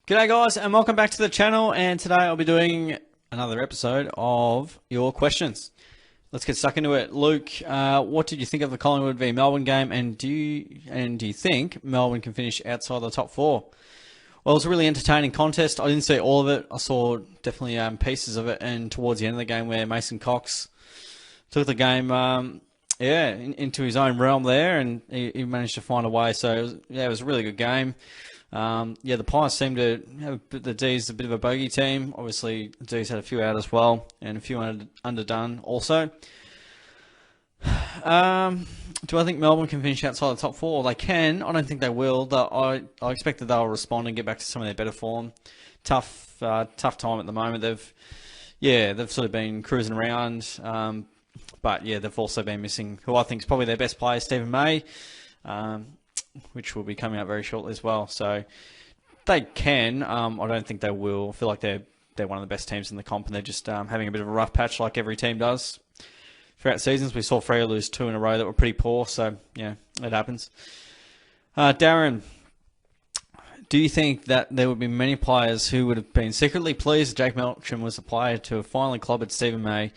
G'day guys and welcome back to the channel, and today I'll be doing another episode of your questions. Let's get stuck into it. Luke, what did you think of the Collingwood v Melbourne game, and do you think Melbourne can finish outside the top four? Well, it was a really entertaining contest. I didn't see all of it. I saw definitely pieces of it, and towards the end of the game where Mason Cox took the game into his own realm there, and he managed to find a way. So it was a really good game. The Pies seem to have the D's a bit of a bogey team. Obviously, the D's had a few out as well, and a few underdone also. Do I think Melbourne can finish outside the top four? They can. I don't think they will. I expect that they'll respond and get back to some of their better form. Tough time at the moment. They've sort of been cruising around, but they've also been missing who I think is probably their best player, Stephen May. Which will be coming out very shortly as well. So they can. I don't think they will. I feel like they're one of the best teams in the comp, and they're just having a bit of a rough patch like every team does throughout seasons. We saw Freo lose 2 in a row that were pretty poor, so yeah, it happens. Darren, do you think that there would be many players who would have been secretly pleased that Jake Melcham was the player to have finally clobbered Stephen May?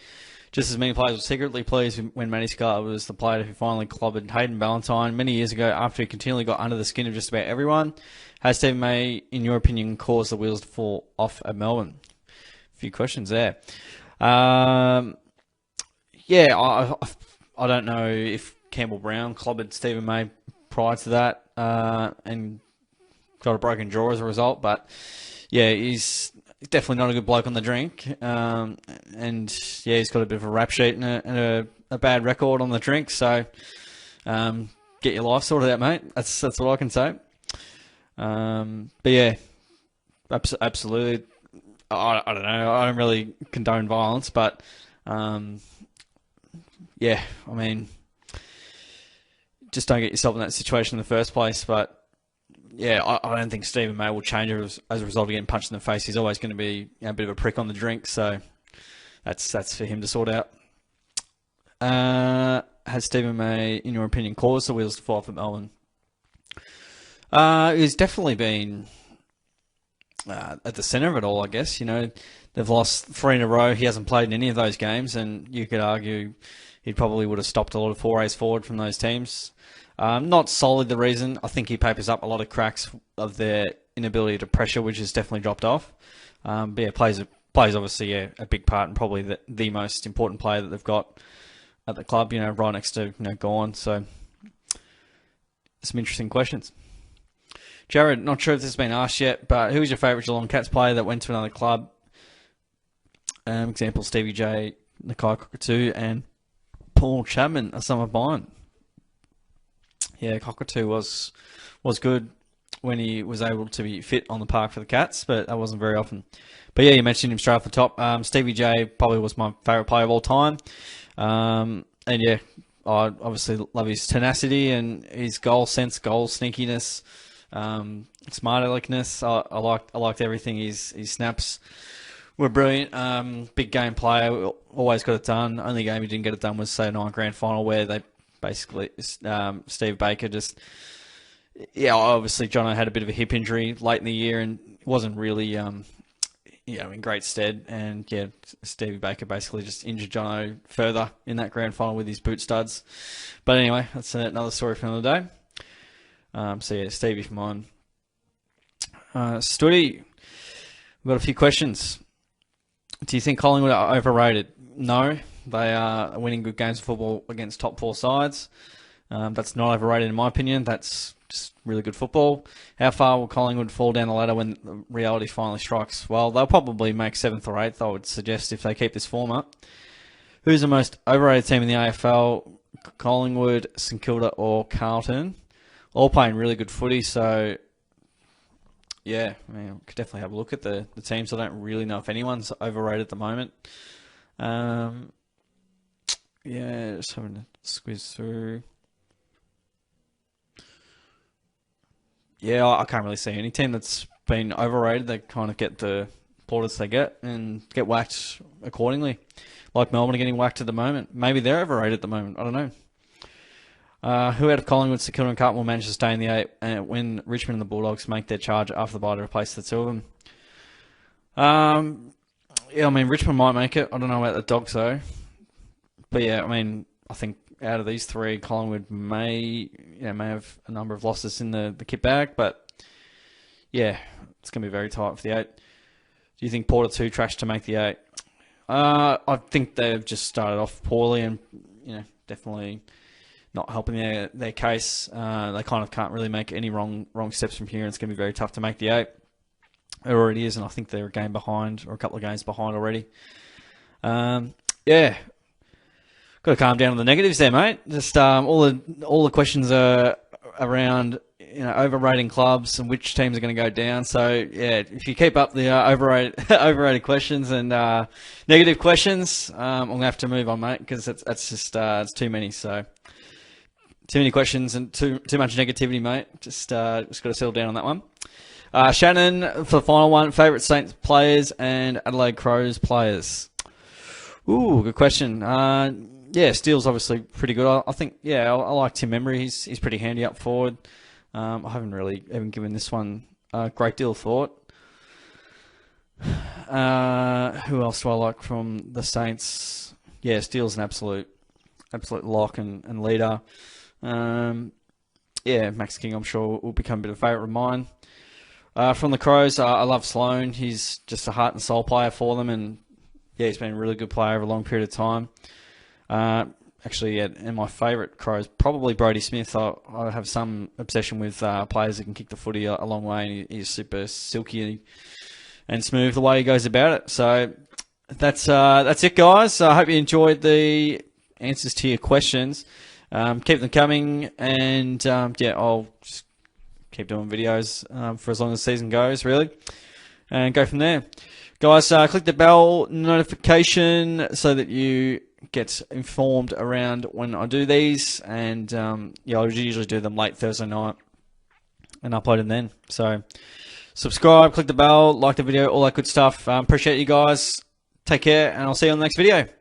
Just as many players were secretly pleased when Matty Scarlett was the player who finally clobbered Hayden Ballantyne many years ago after he continually got under the skin of just about everyone. Has Stephen May, in your opinion, caused the wheels to fall off at Melbourne? A few questions there. I don't know if Campbell Brown clobbered Stephen May prior to that and got a broken jaw as a result, but yeah, he's definitely not a good bloke on the drink, and he's got a bit of a rap sheet and a bad record on the drink. So get your life sorted out, mate. That's what I can say. Absolutely. I don't know. I don't really condone violence, but just don't get yourself in that situation in the first place. But I don't think Stephen May will change as a result of getting punched in the face. He's always going to be a bit of a prick on the drink, so that's for him to sort out. Has Stephen May, in your opinion, caused the wheels to fall off at Melbourne? He's definitely been at the centre of it all, I guess. They've lost 3 in a row. He hasn't played in any of those games, and you could argue he probably would have stopped a lot of forays forward from those teams. Not solely the reason. I think he papers up a lot of cracks of their inability to pressure, which has definitely dropped off. Plays obviously a big part, and probably the most important player that they've got at the club. Right next to Gorn. So some interesting questions. Jared, not sure if this has been asked yet, but who was your favourite Geelong Cats player that went to another club? Example: Stevie J, Nakai Cockatoo, and Paul Chapman are some of mine. Yeah, Cockatoo was good when he was able to be fit on the park for the Cats, but that wasn't very often. But yeah, you mentioned him straight off the top. Stevie J probably was my favourite player of all time. I obviously love his tenacity and his goal sense, goal sneakiness, smart aleckness. I liked everything. His snaps were brilliant. Big game player, always got it done. Only game he didn't get it done was, say, a 9 grand final where they basically, Steve Baker obviously Jono had a bit of a hip injury late in the year and wasn't really, in great stead. And Stevie Baker basically just injured Jono further in that grand final with his boot studs. But anyway, that's another story for another day. Stevie for mine. Studi, we've got a few questions. Do you think Collingwood are overrated? No. They are winning good games of football against top 4 sides. That's not overrated in my opinion. That's just really good football. How far will Collingwood fall down the ladder when reality finally strikes? Well, they'll probably make 7th or 8th, I would suggest, if they keep this form up. Who's the most overrated team in the AFL? Collingwood, St Kilda, or Carlton? All playing really good footy, so we could definitely have a look at the teams. I don't really know if anyone's overrated at the moment. Just having to squeeze through. I can't really see any team that's been overrated. They kind of get the plaudits they get and get whacked accordingly. Like Melbourne are getting whacked at the moment. Maybe they're overrated at the moment. I don't know. Who out of Collingwood, St Kilda and Carlton will manage to stay in the 8 when Richmond and the Bulldogs make their charge after the bye to replace the two of them? Yeah, I mean, Richmond might make it. I don't know about the Dogs, though. But yeah, I mean, I think out of these three, Collingwood may have a number of losses in the kit bag, but yeah, it's going to be very tight for the 8. Do you think Porter 2 trash to make the 8? I think they've just started off poorly and, definitely not helping their case. They kind of can't really make any wrong steps from here, and it's going to be very tough to make the 8. It already is, and I think they're a game behind, or a couple of games behind already. Yeah. Got to calm down on the negatives there, mate. Just all the questions are around overrating clubs and which teams are going to go down. So yeah, if you keep up the overrated questions and negative questions, I'm gonna have to move on, mate, because that's just it's too many. So too many questions and too much negativity, mate. Just got to settle down on that one. Shannon for the final one: favourite Saints players and Adelaide Crows players. Ooh, good question. Yeah, Steele's obviously pretty good. I think, I like Tim Emery. He's pretty handy up forward. I haven't really even given this one a great deal of thought. Who else do I like from the Saints? Yeah, Steele's an absolute lock and leader. Max King, I'm sure, will become a bit of a favourite of mine. From the Crows, I love Sloan. He's just a heart and soul player for them, and yeah, he's been a really good player over a long period of time. And my favourite Crows, probably Brodie Smith. I have some obsession with players that can kick the footy a long way, and he's super silky and smooth the way he goes about it. So that's it, guys. I hope you enjoyed the answers to your questions. Keep them coming, and I'll just keep doing videos for as long as the season goes, really, and go from there. Guys, click the bell notification so that you get informed around when I do these, and I usually do them late Thursday night and upload them then. So subscribe, click the bell, like the video, all that good stuff. Appreciate you guys. Take care, and I'll see you on the next video.